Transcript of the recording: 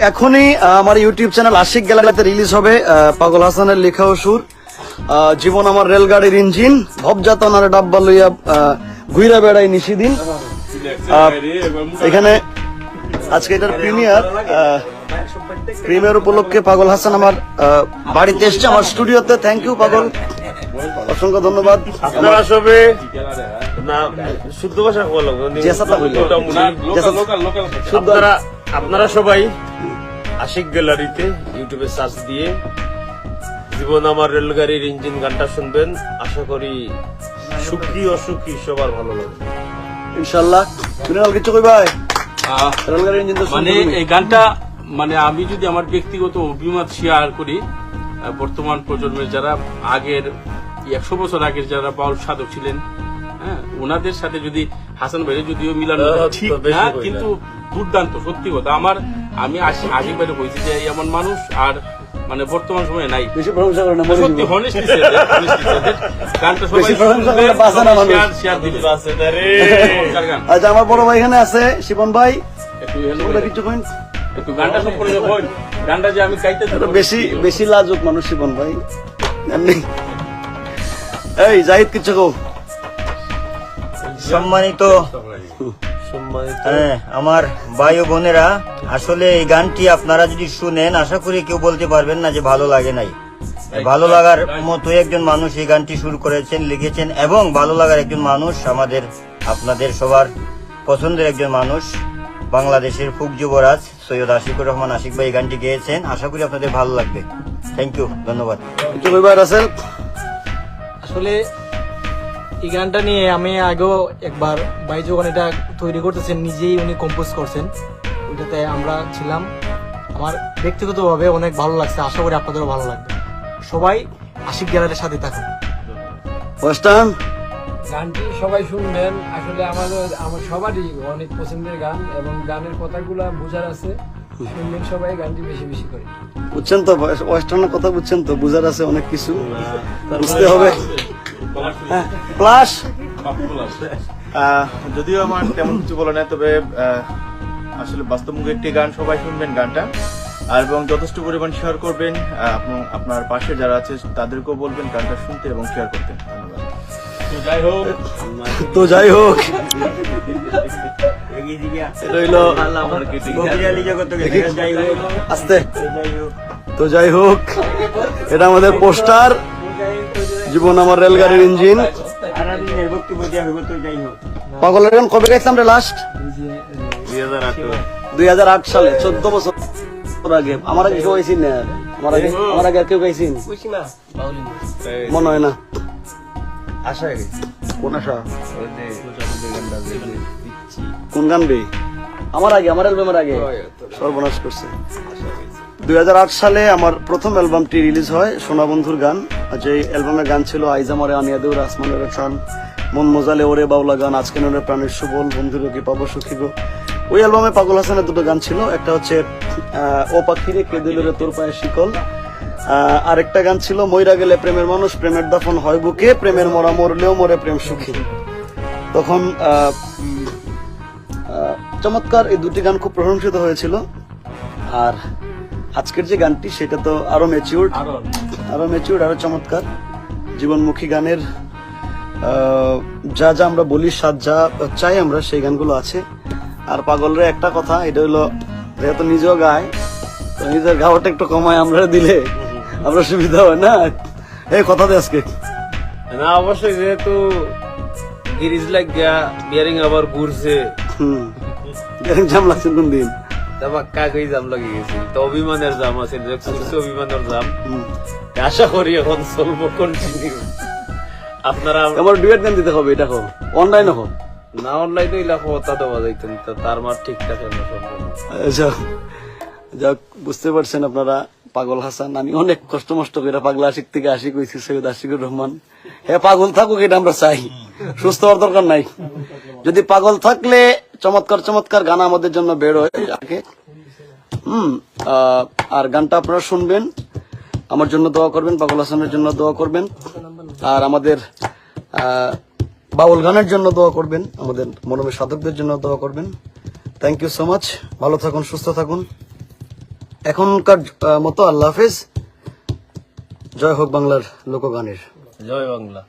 এখনই আমার YouTube channel Ashiq গ্যালারিতে রিলিজ হবে পাগল হাসানের লেখা ও সুর জীবন আমার রেলগাড়ির ইঞ্জিন ভবযাতনার ডাব্বা লইয়া ঘুরে বেড়াই নিশিদিন। এখানে আজকে এটার প্রিমিয়ার উপলক্ষে পাগল হাসান আমার বাড়িতে এসছে, আমার স্টুডিওতে। থ্যাংক ইউ পাগল, অসংখ্য ধন্যবাদ। আপনারা সবে না শুদ্ধ ভাষা আপনারা সবাই আশিক গ্যালারিতে ইউটিউবে সার্চ দিয়ে জীবন আমার রেলগাড়ির ইঞ্জিন গানটা শুনবেন। আশা করি সুখী অসুখী সবার ভালো লাগবে ইনশাআল্লাহ। কিছু কই ভাই রেলগাড়ির ইঞ্জিন তো মানে এই গানটা মানে আমি যদি আমার ব্যক্তিগত অভিমত শেয়ার করি, বর্তমান প্রজন্মের যারা আগের 100 বছর আগের যারা বাউল সাধক ছিলেন, হ্যাঁ, ওনাদের সাথে যদি হাসান ভাইয়ের যদিও মিলানো ঠিক না, কিন্তু দুর্দান্ত সত্যি কথা। আমি আশিক ভাইয়ের বলছি যে এমন মানুষ আর মানে বর্তমান সময়ে নাই। বেশি প্রশংসা করে না, সত্যি হনেস্টলি গানটা সবাই শেয়ার দিবে। আচ্ছা, আমার বড় ভাই এখানে আছে, শিবন ভাই, কিছু কইন একটু গানটা সম্পর্কে বল। গানটা যে আমি গাইতে বেশি লাজুক মানুষ শিবন ভাই। এই জাহিদ কিছু কও। সম্মানিত আমার ভাই ও বোনেরা, আসলে এই গানটি আপনারা যদি শুনেন আশা করি কেউ বলতে পারবেন না যে ভালো লাগে নাই। ভালো লাগার মতো একজন মানুষ এই গানটি শুরু করেছেন, লিখেছেন, এবং ভালো লাগার একজন মানুষ আপনাদের সবার পছন্দের একজন মানুষ, বাংলাদেশের ফোক যুবরাজ সৈয়দ আশিকুর রহমান আশিক ভাই এই গানটি গেয়েছেন। আশা করি আপনাদের ভালো লাগবে। থ্যাংক ইউ, ধন্যবাদ। আসলে এই গানটা নিয়ে আমি আগেও একবার ভাই যখন এটা তৈরি করতেছেন নিজেই উনি কম্পোজ করছেন, ওইটাতে আমরা ছিলাম। আমার ব্যক্তিগতভাবে অনেক ভালো লাগছে, আশা করি আপনাদেরও ভালো লাগবে। সবাই আশিক গ্যালারির সাথে থাকুন। গানটি সবাই শুনবেন। আসলে আমার সবারই অনেক পছন্দের গান এবং গানের কথাগুলো বোঝার আছে, শুনবেন সবাই গানটি বেশি বেশি করে। বুঝছেন তো ওয়েস্টার্নের কথা, বুঝছেন তো, বুঝার আছে অনেক কিছু, বুঝতে হবে। প্লাস যদিও আমার তেমন কিছু বলে না, তবে আসলে বাস্তবমুখী একটি গান, সবাই শুনবেন গানটা আর এবং যথেষ্ট পরিমাণ শেয়ার করবেন। আপনার পাশে যারা আছে তাদেরকেও বলবেন গানটা শুনতে এবং শেয়ার করতে। ধন্যবাদ। তো যাই হোক আস্তে তো যাই হোক, এটা আমাদের পোস্টার জীবন আমার রেলগাড়ির ইঞ্জিন। পাগলের গান কবে গাইছিলাম রে লাস্ট? 2008 সালে, 14 বছর আগে। আমার আগে কেউ গাইছি না, আমার আগে কেউ গাইছি মনে হয় না। কোন আশা? কোন গান বে? আমার আগে, আমার অ্যালবামের আগে সর্বনাশ করছে। 2008 সালে আমার প্রথম অ্যালবামটি রিলিজ হয়, সোনা বন্ধুর গান। যে অ্যালবামের গান ছিল আইজামরে আনিয়া দেউর, আসমানের টান, মন মজালে ওরে বাউলা গান, আজকে নরে প্রাণের সুবল, বন্ধুর কি পাবো সুখী গো। ওই অ্যালবামে পাগল হাসানের দুটো গান ছিল, একটা হচ্ছে ও পাখিরে কে দিল রে তোর পায়ে শিকল, আরেকটা গান ছিল মইরা গেলে প্রেমের মানুষ, প্রেমের দাফন হয় বুকে, প্রেমের মরা মরলেও মরে প্রেম সুখী। তখন চমৎকার এই দুটি গান খুব প্রশংসিত হয়েছিল। আর আজকের যে গানটি সেটা তো আরো ম্যাচিউরড, আরো চমৎকার জীবনমুখী গানের যা যা আমরা বলি, সাত যা চাই আমরা, সেই গানগুলো আছে। আর পাগলরে একটা কথা, এটা হলো যেহেতু নিজেও গায়, তো নিজের গাওয়াটা একটু কমায় আমরা দিলে আমরা সুবিধা হয় না। এই কথা দে আজকে না, অবশ্যই যেহেতু গিরিজ লাগিয়া বিয়ারিং আবার ঘুরছে, জাম লাগছে কোন দিন কাগজ জাম লাগে গেছি, তো অভিমানের জাম আছে, অভিমানের জাম। আশা করি এখন চলবো কন্টিনিউ। আপনারা আমার ডুয়েট গান দিতে হবে, এটা হোক অনলাইন হোক না, অনলাইনে লেখো তা দেওয়া যাইতেন, তার মার ঠিক থাকে না। যাক, বুঝতে পারছেন আপনারা, পাগল হাসান আমি অনেক কষ্ট মষ্ট করে পাগলা আশিক থেকে আশিক হয়েছি, সৈয়দ আশিকুর রহমান। হ্যাঁ, পাগল থাকুক, এটা আমরা চাই, সুস্থ হওয়ার দরকার নাই। যদি পাগল থাকলে চমৎকার চমৎকার গান আমাদের জন্য বের হয়। আর গানটা আপনারা শুনবেন, আমার জন্য দোয়া করবেন, পাগল হাসানের জন্য দোয়া করবেন, আর আমাদের বাউল গানের জন্য দোয়া করবেন, আমাদের মরমের সাধকদের জন্য দোয়া করবেন। Thank you so much. ভালো থাকুন, সুস্থ থাকুন। এখনকার মতো আল্লাহ হাফেজ। জয় হোক বাংলার লোকগানের। জয় বাংলা।